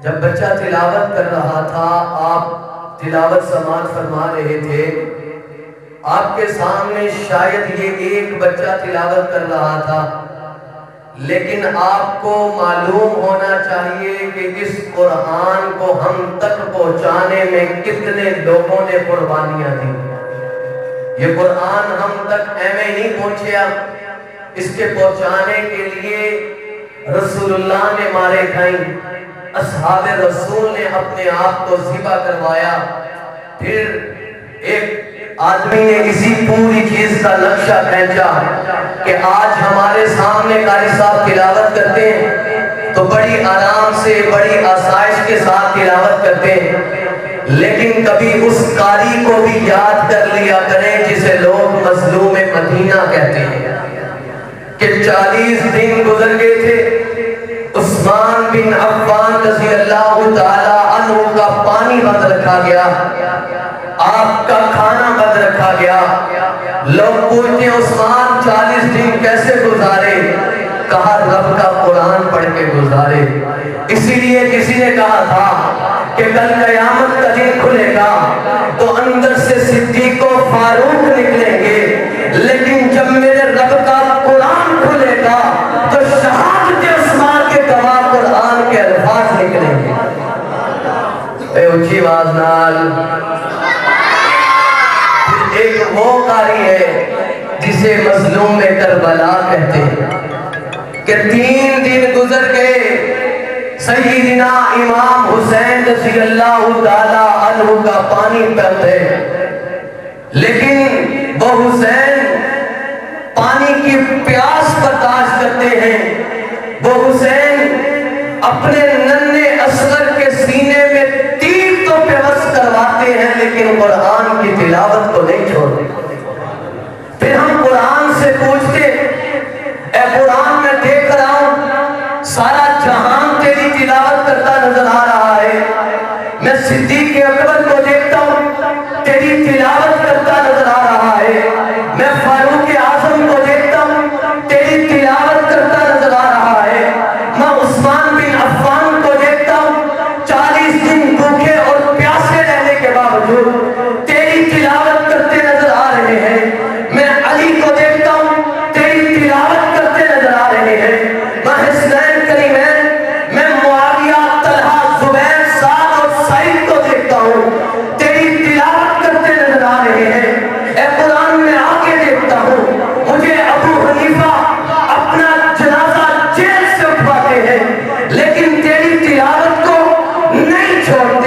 جب بچہ تلاوت کر رہا تھا، آپ تلاوت سماعت فرما رہے تھے، آپ کے سامنے شاید یہ ایک بچہ تلاوت کر رہا تھا، لیکن آپ کو معلوم ہونا چاہیے کہ اس قرآن کو ہم تک پہنچانے میں کتنے لوگوں نے قربانیاں دی۔ یہ قرآن ہم تک ایویں نہیں پہنچیا، اس کے پہنچانے کے لیے رسول اللہ نے مارے کھائیں، اصحاب رسول نے اپنے آپ کو ذبح کروایا، پھر ایک آدمی نے اسی پوری چیز کا نقشہ کھینچا کہ آج ہمارے سامنے قاری صاحب تلاوت کرتے ہیں تو بڑی آرام سے، بڑی آسائش کے ساتھ تلاوت کرتے ہیں، لیکن کبھی اس قاری کو بھی یاد کر لیا کریں جسے لوگ مظلوم مدینہ کہتے ہیں، کہ 40 دن گزر گئے تھے، عثمان بن عفان رضی اللہ تعالی عنہ کا پانی بند رکھا گیا، آپ کا کھانا بند رکھا گیا۔ لوگ پوچھتے ہیں عثمان 40 دن کیسے گزارے؟ کہا رب کا قرآن پڑھ کے گزارے۔ اسی لیے کسی نے کہا تھا کہ کل قیامت کا دن کھلے گا تو اندر سے صدیق و فاروق نکلیں گے، لیکن جب میرے رب کا قرآن کھلے گا تو شہادت عثمان کے گواہ قرآن کے الفاظ نکلیں گے۔ اے اونچی آواز نال۔ ایک وہ قاری ہے جسے مظلوم کربلا کہتے ہیں کہ 3 دن گزر گئے، سیدنا امام حسین رضی اللہ تعالی عنہ کا پانی بند ہے، لیکن وہ حسین پانی کی پیاس برداشت کرتے ہیں، وہ حسین اپنے ننھے اصغر کے سینے میں تیر تو پیوست کرواتے ہیں لیکن قرآن کی تلاوت کو نہیں چھوڑتے۔ پھر ہم قرآن سے پوچھتے، اے قرآن میں دیکھ رہا ہوں سارا جہان تیری تلاوت کرتا نظر آ رہا ہے، میں صدیق اکبر کو دیکھتا ہوں تیری تلاوت کرتا نظر آ رہا ہے، میں فاروق اعظم کو دیکھتا ہوں تیری تلاوت کرتا نظر آ رہا ہے، میں عثمان بن عفان کو دیکھتا ہوں 40 دن بھوکے اور پیاسے رہنے کے باوجود تیری تلاوت کرتے نظر آ رہے ہیں، میں علی کو دیکھتا ہوں تیری تلاوت کرتے نظر آ رہے ہیں، میں حسنین کریمین، میں معاویہ، طلحہ، زبیر، سعد اور سعید کو دیکھتا ہوں تیری تلاوت کرتے نظر آ رہے ہیں۔ اے قرآن میں آگے دیکھتا ہوں مجھے ابو حنیفہ اپنا جنازہ جیل سے اٹھواتے ہیں لیکن تیری تلاوت کو نہیں چھوڑتے۔